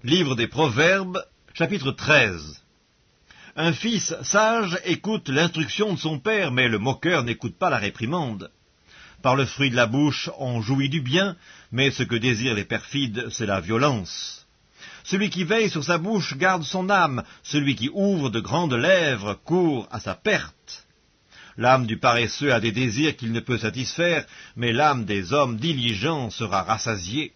Livre des Proverbes, chapitre 13. Un fils sage écoute l'instruction de son père, mais le moqueur n'écoute pas la réprimande. Par le fruit de la bouche, on jouit du bien, mais ce que désirent les perfides, c'est la violence. Celui qui veille sur sa bouche garde son âme, celui qui ouvre de grandes lèvres court à sa perte. L'âme du paresseux a des désirs qu'il ne peut satisfaire, mais l'âme des hommes diligents sera rassasiée.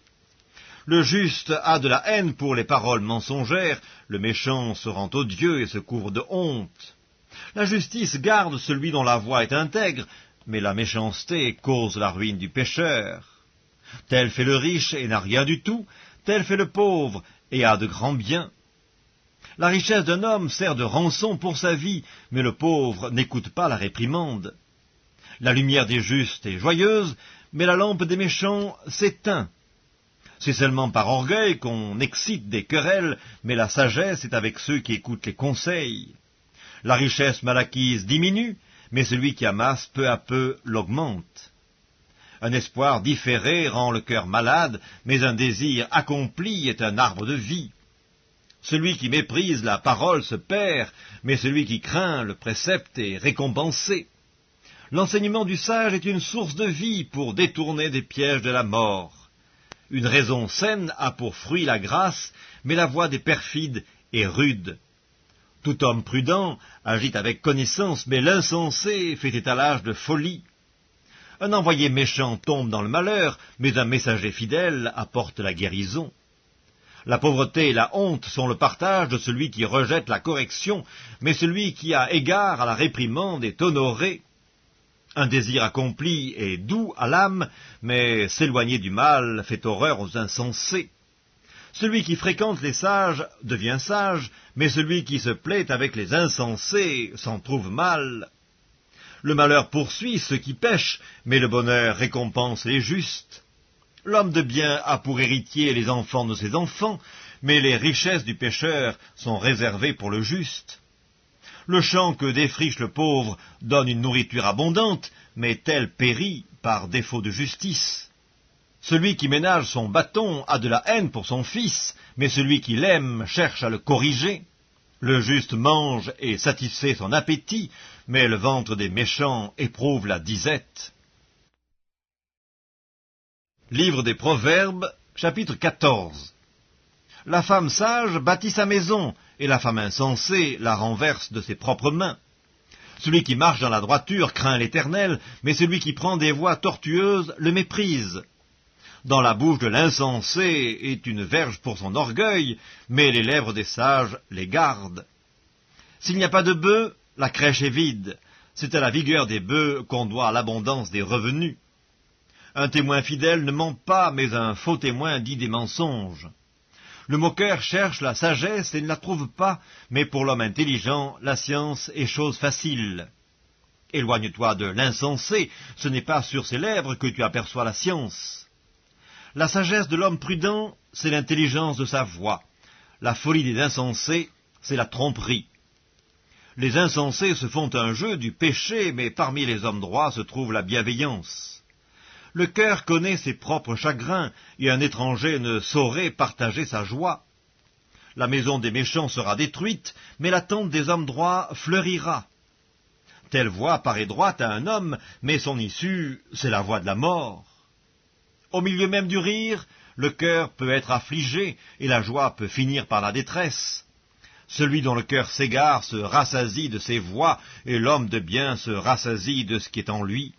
Le juste a de la haine pour les paroles mensongères, le méchant se rend odieux et se couvre de honte. La justice garde celui dont la voie est intègre, mais la méchanceté cause la ruine du pécheur. Tel fait le riche et n'a rien du tout, tel fait le pauvre et a de grands biens. La richesse d'un homme sert de rançon pour sa vie, mais le pauvre n'écoute pas la réprimande. La lumière des justes est joyeuse, mais la lampe des méchants s'éteint. C'est seulement par orgueil qu'on excite des querelles, mais la sagesse est avec ceux qui écoutent les conseils. La richesse mal acquise diminue, mais celui qui amasse peu à peu l'augmente. Un espoir différé rend le cœur malade, mais un désir accompli est un arbre de vie. Celui qui méprise la parole se perd, mais celui qui craint le précepte est récompensé. L'enseignement du sage est une source de vie pour détourner des pièges de la mort. Une raison saine a pour fruit la grâce, mais la voie des perfides est rude. Tout homme prudent agit avec connaissance, mais l'insensé fait étalage de folie. Un envoyé méchant tombe dans le malheur, mais un messager fidèle apporte la guérison. La pauvreté et la honte sont le partage de celui qui rejette la correction, mais celui qui a égard à la réprimande est honoré. Un désir accompli est doux à l'âme, mais s'éloigner du mal fait horreur aux insensés. Celui qui fréquente les sages devient sage, mais celui qui se plaît avec les insensés s'en trouve mal. Le malheur poursuit ceux qui pêchent, mais le bonheur récompense les justes. L'homme de bien a pour héritier les enfants de ses enfants, mais les richesses du pécheur sont réservées pour le juste. Le champ que défriche le pauvre donne une nourriture abondante, mais tel périt par défaut de justice. Celui qui ménage son bâton a de la haine pour son fils, mais celui qui l'aime cherche à le corriger. Le juste mange et satisfait son appétit, mais le ventre des méchants éprouve la disette. Livre des Proverbes, chapitre 14. La femme sage bâtit sa maison, et la femme insensée la renverse de ses propres mains. Celui qui marche dans la droiture craint l'Éternel, mais celui qui prend des voies tortueuses le méprise. Dans la bouche de l'insensé est une verge pour son orgueil, mais les lèvres des sages les gardent. S'il n'y a pas de bœufs, la crèche est vide. C'est à la vigueur des bœufs qu'on doit l'abondance des revenus. Un témoin fidèle ne ment pas, mais un faux témoin dit des mensonges. Le moqueur cherche la sagesse et ne la trouve pas, mais pour l'homme intelligent, la science est chose facile. Éloigne-toi de l'insensé, ce n'est pas sur ses lèvres que tu aperçois la science. La sagesse de l'homme prudent, c'est l'intelligence de sa voix. La folie des insensés, c'est la tromperie. Les insensés se font un jeu du péché, mais parmi les hommes droits se trouve la bienveillance. Le cœur connaît ses propres chagrins, et un étranger ne saurait partager sa joie. La maison des méchants sera détruite, mais la tente des hommes droits fleurira. Telle voie paraît droite à un homme, mais son issue, c'est la voie de la mort. Au milieu même du rire, le cœur peut être affligé, et la joie peut finir par la détresse. Celui dont le cœur s'égare se rassasie de ses voies, et l'homme de bien se rassasie de ce qui est en lui.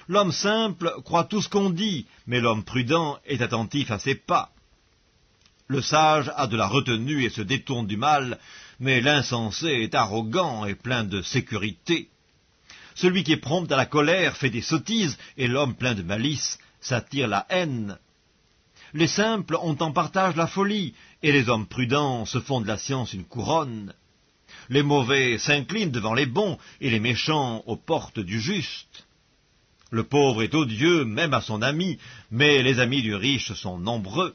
L'homme simple croit tout ce qu'on dit, mais l'homme prudent est attentif à ses pas. Le sage a de la retenue et se détourne du mal, mais l'insensé est arrogant et plein de sécurité. Celui qui est prompt à la colère fait des sottises, et l'homme plein de malice s'attire la haine. Les simples ont en partage la folie, et les hommes prudents se font de la science une couronne. Les mauvais s'inclinent devant les bons, et les méchants aux portes du juste. Le pauvre est odieux, même à son ami, mais les amis du riche sont nombreux.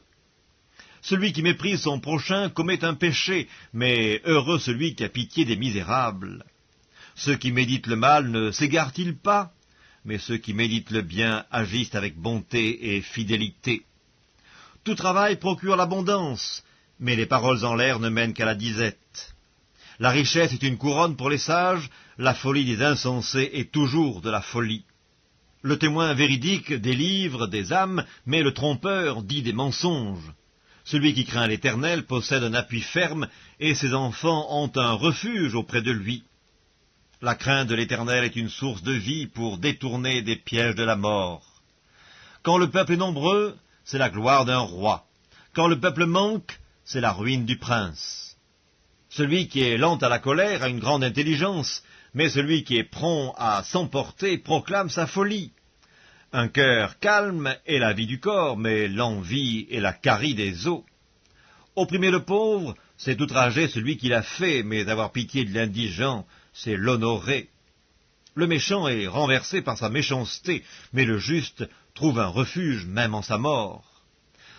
Celui qui méprise son prochain commet un péché, mais heureux celui qui a pitié des misérables. Ceux qui méditent le mal ne s'égarent-ils pas? Mais ceux qui méditent le bien agissent avec bonté et fidélité. Tout travail procure l'abondance, mais les paroles en l'air ne mènent qu'à la disette. La richesse est une couronne pour les sages, la folie des insensés est toujours de la folie. Le témoin véridique délivre des âmes, mais le trompeur dit des mensonges. Celui qui craint l'Éternel possède un appui ferme, et ses enfants ont un refuge auprès de lui. La crainte de l'Éternel est une source de vie pour détourner des pièges de la mort. Quand le peuple est nombreux, c'est la gloire d'un roi. Quand le peuple manque, c'est la ruine du prince. Celui qui est lent à la colère a une grande intelligence, mais celui qui est prompt à s'emporter proclame sa folie. Un cœur calme est la vie du corps, mais l'envie est la carie des os. Opprimer le pauvre, c'est outrager celui qui l'a fait, mais avoir pitié de l'indigent, c'est l'honorer. Le méchant est renversé par sa méchanceté, mais le juste trouve un refuge même en sa mort.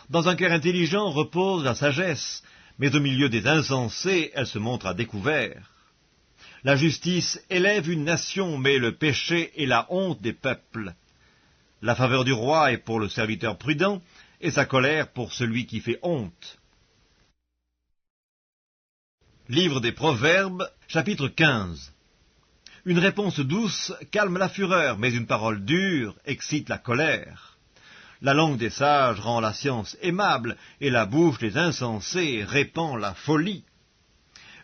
Dans un cœur intelligent repose la sagesse, mais au milieu des insensés, elle se montre à découvert. La justice élève une nation, mais le péché est la honte des peuples. La faveur du roi est pour le serviteur prudent, et sa colère pour celui qui fait honte. Livre des Proverbes, chapitre 15. Une réponse douce calme la fureur, mais une parole dure excite la colère. La langue des sages rend la science aimable, et la bouche des insensés répand la folie.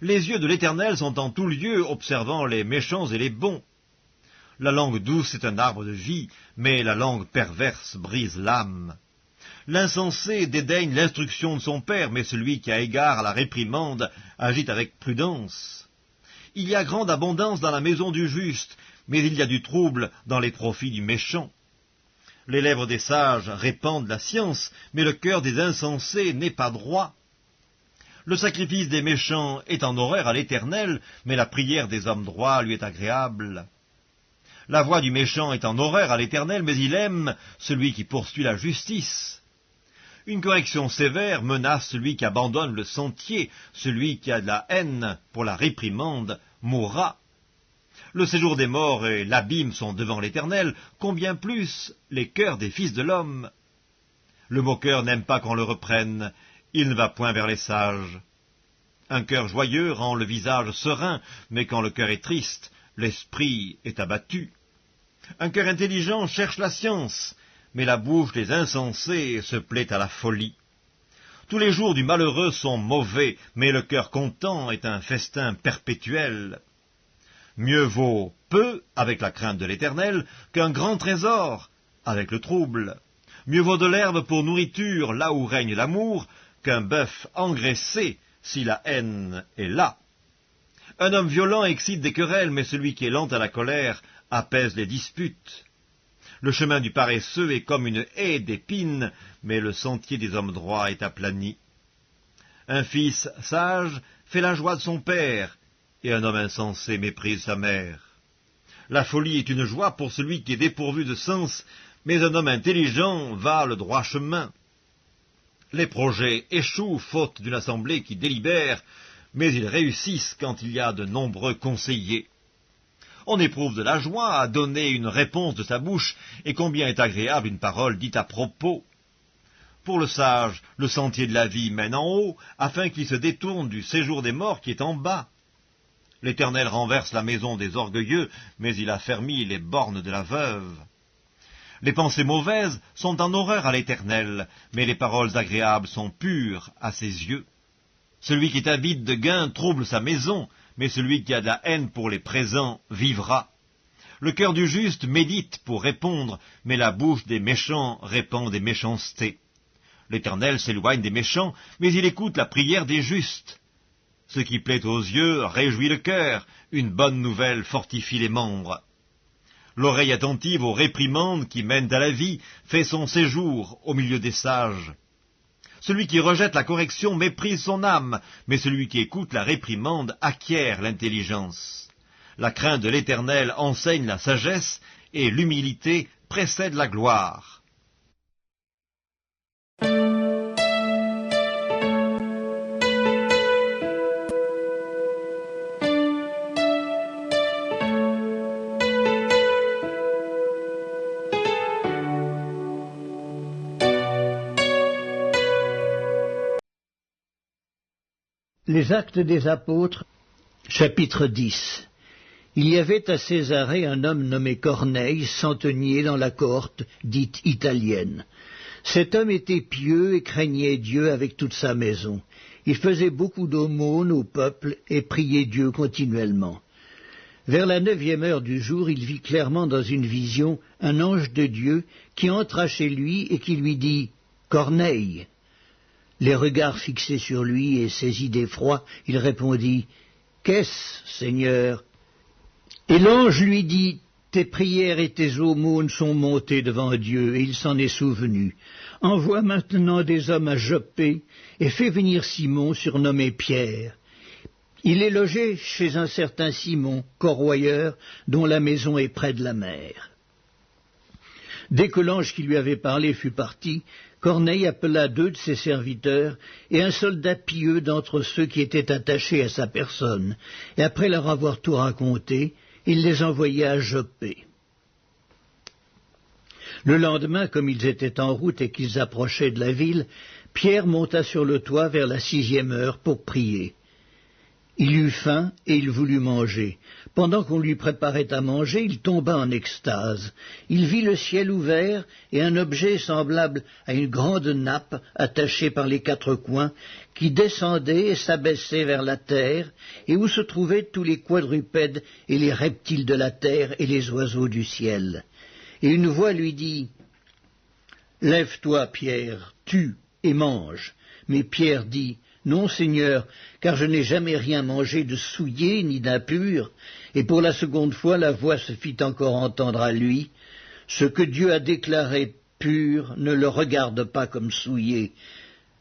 Les yeux de l'Éternel sont en tout lieu, observant les méchants et les bons. La langue douce est un arbre de vie, mais la langue perverse brise l'âme. L'insensé dédaigne l'instruction de son père, mais celui qui a égard à la réprimande agit avec prudence. Il y a grande abondance dans la maison du juste, mais il y a du trouble dans les profits du méchant. Les lèvres des sages répandent la science, mais le cœur des insensés n'est pas droit. Le sacrifice des méchants est en horreur à l'Éternel, mais la prière des hommes droits lui est agréable. La voix du méchant est en horreur à l'Éternel, mais il aime celui qui poursuit la justice. Une correction sévère menace celui qui abandonne le sentier, celui qui a de la haine pour la réprimande mourra. Le séjour des morts et l'abîme sont devant l'Éternel, combien plus les cœurs des fils de l'homme. Le moqueur n'aime pas qu'on le reprenne, il ne va point vers les sages. Un cœur joyeux rend le visage serein, mais quand le cœur est triste, l'esprit est abattu. Un cœur intelligent cherche la science, mais la bouche des insensés se plaît à la folie. Tous les jours du malheureux sont mauvais, mais le cœur content est un festin perpétuel. Mieux vaut peu avec la crainte de l'Éternel qu'un grand trésor avec le trouble. Mieux vaut de l'herbe pour nourriture là où règne l'amour qu'un bœuf engraissé si la haine est là. Un homme violent excite des querelles, mais celui qui est lent à la colère apaise les disputes. Le chemin du paresseux est comme une haie d'épines, mais le sentier des hommes droits est aplani. Un fils sage fait la joie de son père, et un homme insensé méprise sa mère. La folie est une joie pour celui qui est dépourvu de sens, mais un homme intelligent va le droit chemin. Les projets échouent faute d'une assemblée qui délibère, mais ils réussissent quand il y a de nombreux conseillers. On éprouve de la joie à donner une réponse de sa bouche, et combien est agréable une parole dite à propos. Pour le sage, le sentier de la vie mène en haut, afin qu'il se détourne du séjour des morts qui est en bas. L'Éternel renverse la maison des orgueilleux, mais il affermit les bornes de la veuve. Les pensées mauvaises sont en horreur à l'Éternel, mais les paroles agréables sont pures à ses yeux. Celui qui est avide de gain trouble sa maison, mais celui qui a de la haine pour les présents vivra. Le cœur du juste médite pour répondre, mais la bouche des méchants répand des méchancetés. L'Éternel s'éloigne des méchants, mais il écoute la prière des justes. Ce qui plaît aux yeux réjouit le cœur, une bonne nouvelle fortifie les membres. L'oreille attentive aux réprimandes qui mènent à la vie fait son séjour au milieu des sages. Celui qui rejette la correction méprise son âme, mais celui qui écoute la réprimande acquiert l'intelligence. La crainte de l'Éternel enseigne la sagesse, et l'humilité précède la gloire. Les Actes des Apôtres, chapitre 10. Il y avait à Césarée un homme nommé Corneille, centenier dans la cohorte dite italienne. Cet homme était pieux et craignait Dieu avec toute sa maison. Il faisait beaucoup d'aumônes au peuple et priait Dieu continuellement. Vers la 9e heure du jour, il vit clairement dans une vision un ange de Dieu qui entra chez lui et qui lui dit « Corneille !» Les regards fixés sur lui et saisi d'effroi, il répondit « Qu'est-ce, Seigneur ?» Et l'ange lui dit « Tes prières et tes aumônes sont montées devant Dieu, et il s'en est souvenu. Envoie maintenant des hommes à Joppé, et fais venir Simon, surnommé Pierre. Il est logé chez un certain Simon, corroyeur, dont la maison est près de la mer. » Dès que l'ange qui lui avait parlé fut parti, Corneille appela 2 de ses serviteurs et un soldat pieux d'entre ceux qui étaient attachés à sa personne, et après leur avoir tout raconté, il les envoya à Joppé. Le lendemain, comme ils étaient en route et qu'ils approchaient de la ville, Pierre monta sur le toit vers la 6e heure pour prier. Il eut faim et il voulut manger. Pendant qu'on lui préparait à manger, il tomba en extase. Il vit le ciel ouvert et un objet semblable à une grande nappe attachée par les 4 coins, qui descendait et s'abaissait vers la terre, et où se trouvaient tous les quadrupèdes et les reptiles de la terre et les oiseaux du ciel. Et une voix lui dit « Lève-toi, Pierre, tue et mange. » Mais Pierre dit « Non, Seigneur, car je n'ai jamais rien mangé de souillé ni d'impur. » Et pour la seconde fois, la voix se fit encore entendre à lui. « Ce que Dieu a déclaré pur, ne le regarde pas comme souillé. »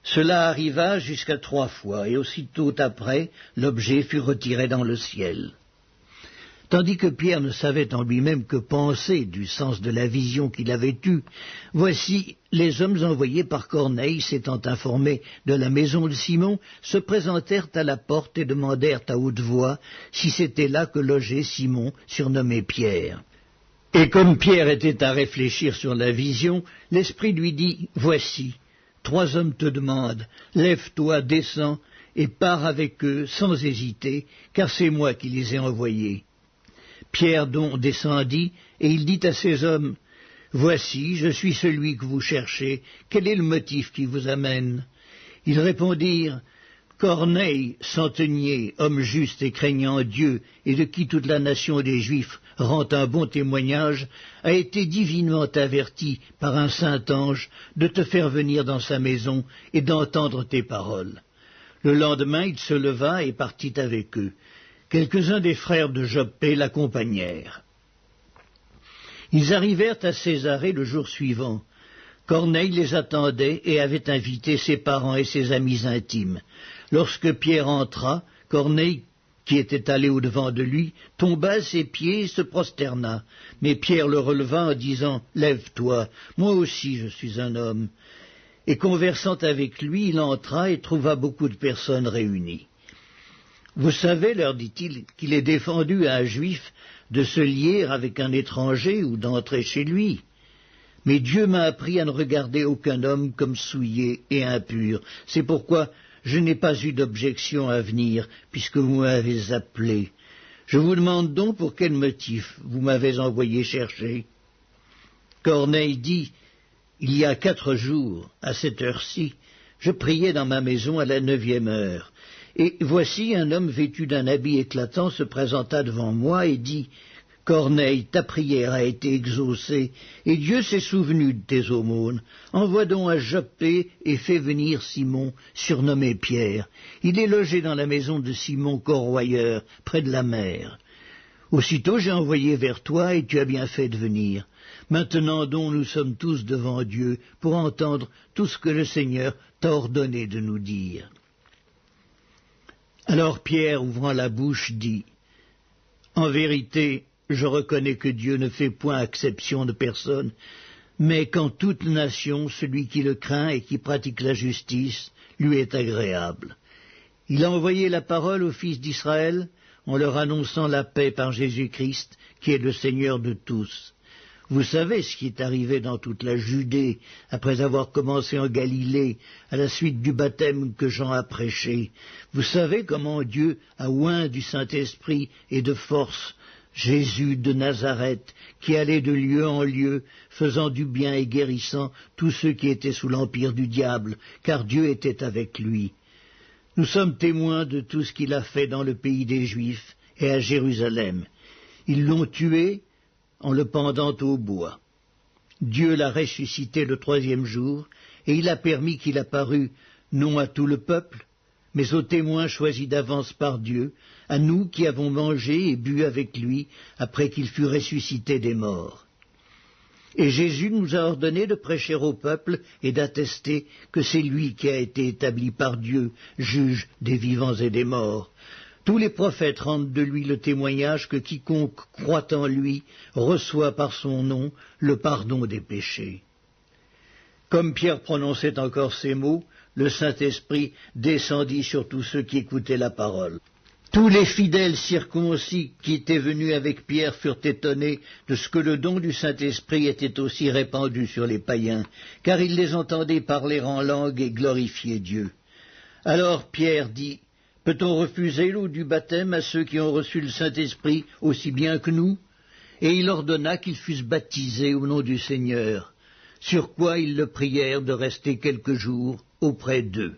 Cela arriva jusqu'à 3 fois, et aussitôt après, l'objet fut retiré dans le ciel. Tandis que Pierre ne savait en lui-même que penser du sens de la vision qu'il avait eue, voici les hommes envoyés par Corneille, s'étant informés de la maison de Simon, se présentèrent à la porte et demandèrent à haute voix si c'était là que logeait Simon, surnommé Pierre. Et comme Pierre était à réfléchir sur la vision, l'Esprit lui dit « Voici, 3 hommes te demandent, lève-toi, descends, et pars avec eux sans hésiter, car c'est moi qui les ai envoyés. » Pierre donc descendit, et il dit à ces hommes, « Voici, je suis celui que vous cherchez, quel est le motif qui vous amène ?» Ils répondirent, « Corneille, centenier, homme juste et craignant Dieu, et de qui toute la nation des Juifs rend un bon témoignage, a été divinement averti par un saint ange de te faire venir dans sa maison et d'entendre tes paroles. » Le lendemain, il se leva et partit avec eux. Quelques-uns des frères de Joppé l'accompagnèrent. Ils arrivèrent à Césarée le jour suivant. Corneille les attendait et avait invité ses parents et ses amis intimes. Lorsque Pierre entra, Corneille, qui était allé au-devant de lui, tomba à ses pieds et se prosterna. Mais Pierre le releva en disant « Lève-toi, moi aussi je suis un homme. » Et conversant avec lui, il entra et trouva beaucoup de personnes réunies. « Vous savez, leur dit-il, qu'il est défendu à un juif de se lier avec un étranger ou d'entrer chez lui. Mais Dieu m'a appris à ne regarder aucun homme comme souillé et impur. C'est pourquoi je n'ai pas eu d'objection à venir, puisque vous m'avez appelé. Je vous demande donc pour quel motif vous m'avez envoyé chercher. » Corneille dit, « Il y a 4 jours, à cette heure-ci, je priais dans ma maison à la 9e heure. Et voici un homme vêtu d'un habit éclatant se présenta devant moi et dit « Corneille, ta prière a été exaucée, et Dieu s'est souvenu de tes aumônes. Envoie donc à Joppé et fais venir Simon, surnommé Pierre. Il est logé dans la maison de Simon corroyeur, près de la mer. Aussitôt j'ai envoyé vers toi, et tu as bien fait de venir. Maintenant donc nous sommes tous devant Dieu pour entendre tout ce que le Seigneur t'a ordonné de nous dire. » Alors Pierre, ouvrant la bouche, dit « En vérité, je reconnais que Dieu ne fait point exception de personne, mais qu'en toute nation, celui qui le craint et qui pratique la justice lui est agréable. Il a envoyé la parole aux fils d'Israël en leur annonçant la paix par Jésus-Christ, qui est le Seigneur de tous. Vous savez ce qui est arrivé dans toute la Judée, après avoir commencé en Galilée, à la suite du baptême que Jean a prêché. Vous savez comment Dieu a oint du Saint-Esprit et de force Jésus de Nazareth, qui allait de lieu en lieu, faisant du bien et guérissant tous ceux qui étaient sous l'empire du diable, car Dieu était avec lui. Nous sommes témoins de tout ce qu'il a fait dans le pays des Juifs et à Jérusalem. Ils l'ont tué en le pendant au bois. Dieu l'a ressuscité le 3e jour, et il a permis qu'il apparût non à tout le peuple, mais aux témoins choisis d'avance par Dieu, à nous qui avons mangé et bu avec lui après qu'il fut ressuscité des morts. Et Jésus nous a ordonné de prêcher au peuple et d'attester que c'est lui qui a été établi par Dieu, juge des vivants et des morts. Tous les prophètes rendent de lui le témoignage que quiconque croit en lui reçoit par son nom le pardon des péchés. Comme Pierre prononçait encore ces mots, le Saint-Esprit descendit sur tous ceux qui écoutaient la parole. Tous les fidèles circoncis qui étaient venus avec Pierre furent étonnés de ce que le don du Saint-Esprit était aussi répandu sur les païens, car ils les entendaient parler en langue et glorifier Dieu. Alors Pierre dit, « Peut-on refuser l'eau du baptême à ceux qui ont reçu le Saint-Esprit aussi bien que nous ?» Et il ordonna qu'ils fussent baptisés au nom du Seigneur, sur quoi ils le prièrent de rester quelques jours auprès d'eux.